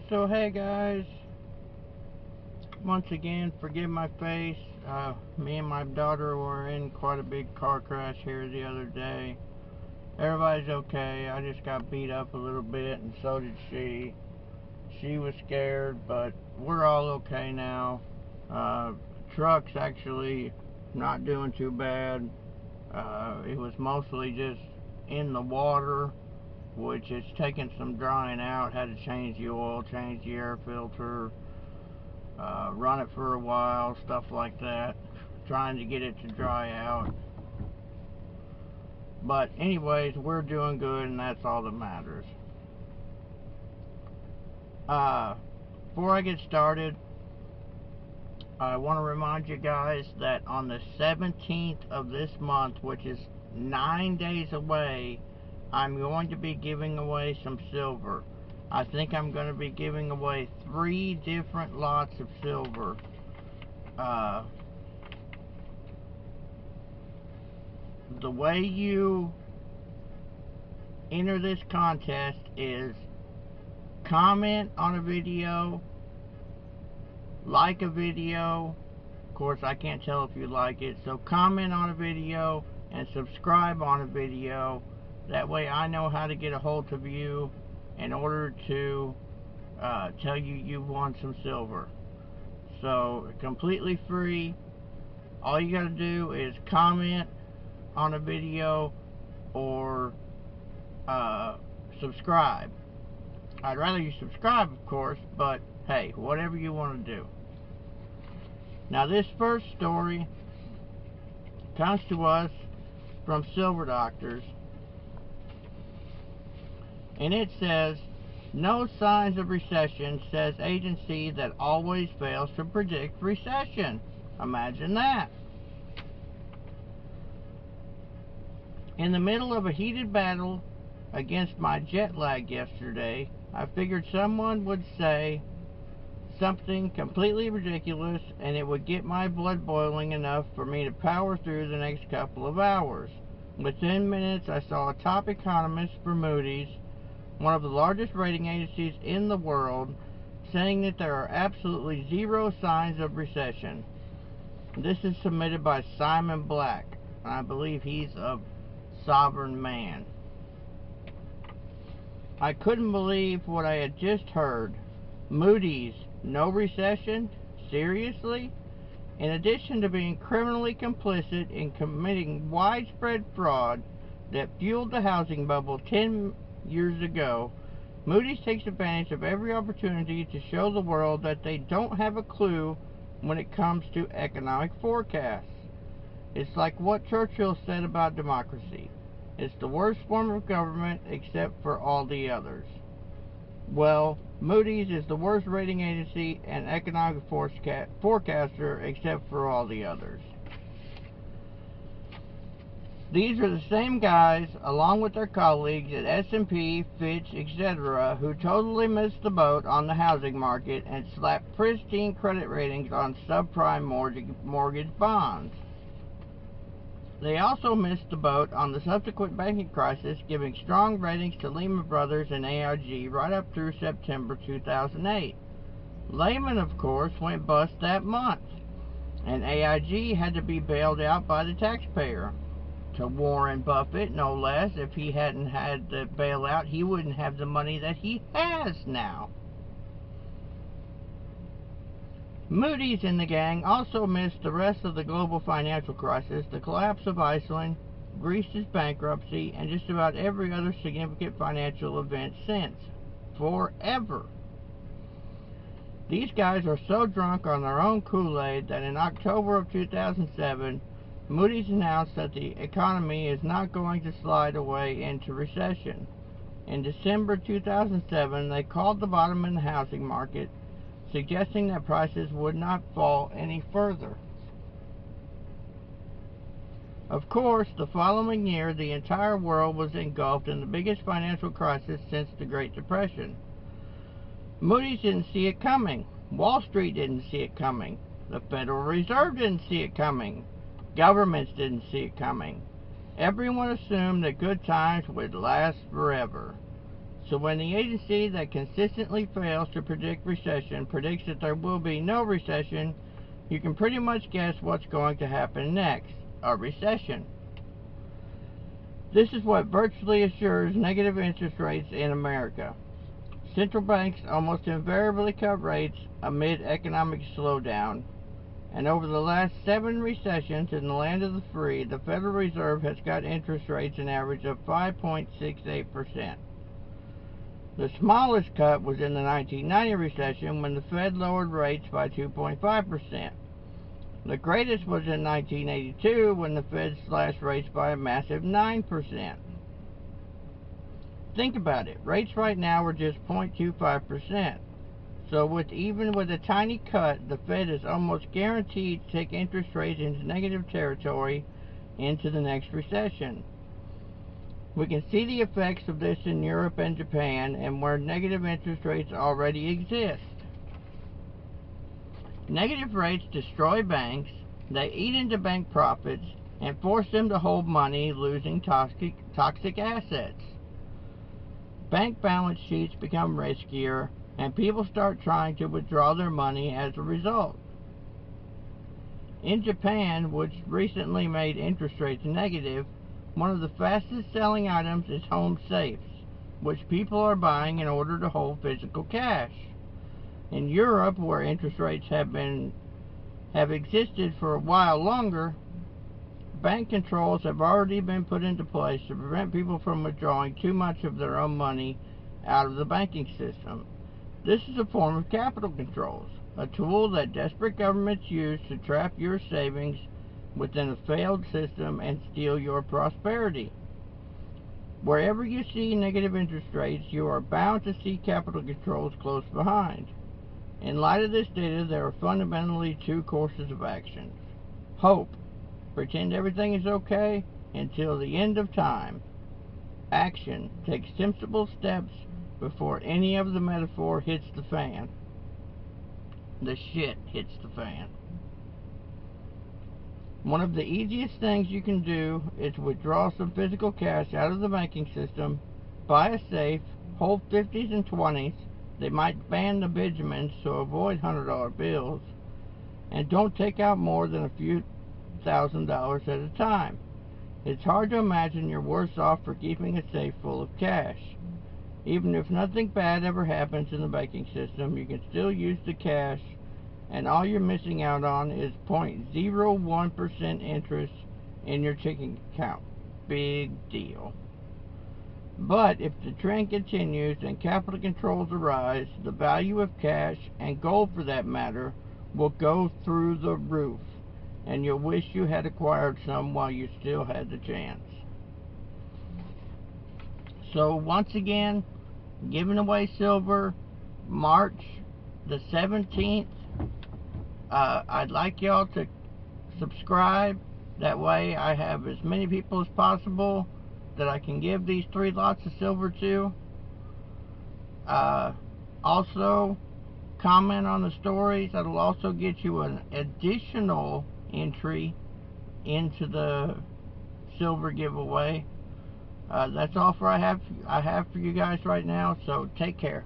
So hey guys, once again, forgive my face. Me and my daughter were in quite a big car crash here the other day. Everybody's okay. I just got beat up a little bit, and so did she. She was scared, but we're all okay now. Truck's actually not doing too bad. It was mostly just in the water, which is taking some drying out. Had to change the oil, change the air filter, run it for a while, stuff like that, trying to get it to dry out. But anyways, we're doing good, and that's all that matters. Before I get started, I want to remind you guys that on the 17th of this month, which is 9 days away, I'm going to be giving away some silver. I think I'm going to be giving away 3 different lots of silver. The way you enter this contest is comment on a video, like a video. Of course, I can't tell if you like it, so comment on a video and subscribe on a video. That way I know how to get a hold of you in order to tell you you've won some silver. So, completely free. All you gotta do is comment on a video or subscribe. I'd rather you subscribe, of course, but hey, whatever you want to do. Now, this first story comes to us from Silver Doctors, and it says, "No signs of recession, says agency that always fails to predict recession." Imagine that. In the middle of a heated battle against my jet lag yesterday, I figured someone would say something completely ridiculous and it would get my blood boiling enough for me to power through the next couple of hours. Within minutes, I saw a top economist for Moody's, one of the largest rating agencies in the world, saying that there are absolutely zero signs of recession. This is submitted by Simon Black, and I believe he's a sovereign man. I couldn't believe what I had just heard. Moody's, no recession? Seriously? In addition to being criminally complicit in committing widespread fraud that fueled the housing bubble 10 years ago, Moody's takes advantage of every opportunity to show the world that they don't have a clue when it comes to economic forecasts. It's like what Churchill said about democracy. It's the worst form of government except for all the others. Well, Moody's is the worst rating agency and economic forecaster except for all the others. These are the same guys, along with their colleagues at S&P, Fitch, etc., who totally missed the boat on the housing market and slapped pristine credit ratings on subprime mortgage bonds. They also missed the boat on the subsequent banking crisis, giving strong ratings to Lehman Brothers and AIG right up through September 2008. Lehman, of course, went bust that month, and AIG had to be bailed out by the taxpayer. To Warren Buffett, no less. If he hadn't had the bailout, he wouldn't have the money that he has now. Moody's and the gang also missed the rest of the global financial crisis, the collapse of Iceland, Greece's bankruptcy, and just about every other significant financial event since. Forever. These guys are so drunk on their own Kool-Aid that in October of 2007, Moody's announced that the economy is not going to slide away into recession. In December 2007, they called the bottom in the housing market, suggesting that prices would not fall any further. Of course, the following year, the entire world was engulfed in the biggest financial crisis since the Great Depression. Moody's didn't see it coming. Wall Street didn't see it coming. The Federal Reserve didn't see it coming. Governments didn't see it coming. Everyone assumed that good times would last forever. So when the agency that consistently fails to predict recession predicts that there will be no recession, you can pretty much guess what's going to happen next: a recession. This is what virtually assures negative interest rates in America. Central banks almost invariably cut rates amid economic slowdown, and over the last 7 recessions in the land of the free, the Federal Reserve has cut interest rates an average of 5.68%. The smallest cut was in the 1990 recession, when the Fed lowered rates by 2.5%. The greatest was in 1982, when the Fed slashed rates by a massive 9%. Think about it. Rates right now are just 0.25%. So even with a tiny cut, the Fed is almost guaranteed to take interest rates into negative territory into the next recession. We can see the effects of this in Europe and Japan, and where negative interest rates already exist. Negative rates destroy banks, they eat into bank profits, and force them to hold money, losing toxic assets. Bank balance sheets become riskier, and people start trying to withdraw their money as a result. In Japan, which recently made interest rates negative, one of the fastest selling items is home safes, which people are buying in order to hold physical cash. In Europe, where interest rates have existed for a while longer, bank controls have already been put into place to prevent people from withdrawing too much of their own money out of the banking system. This is a form of capital controls, a tool that desperate governments use to trap your savings within a failed system and steal your prosperity. Wherever you see negative interest rates, you are bound to see capital controls close behind. In light of this data, there are fundamentally 2 courses of action. Hope. Pretend everything is okay until the end of time. Action. Take sensible steps before any of the metaphor hits the fan. The shit hits the fan. One of the easiest things you can do is withdraw some physical cash out of the banking system, buy a safe, hold 50s and 20s, they might ban the Benjamins, so avoid $100 bills, and don't take out more than a few $1,000 at a time. It's hard to imagine you're worse off for keeping a safe full of cash. Even if nothing bad ever happens in the banking system, you can still use the cash, and all you're missing out on is 0.01% interest in your checking account. Big deal. But if the trend continues and capital controls arise, the value of cash, and gold for that matter, will go through the roof, and you'll wish you had acquired some while you still had the chance. So once again, giving away silver, March the 17th. I'd like y'all to subscribe. That way I have as many people as possible that I can give these 3 lots of silver to. Also, comment on the stories. That'll also get you an additional entry into the silver giveaway. That's all I have for you guys right now, so take care.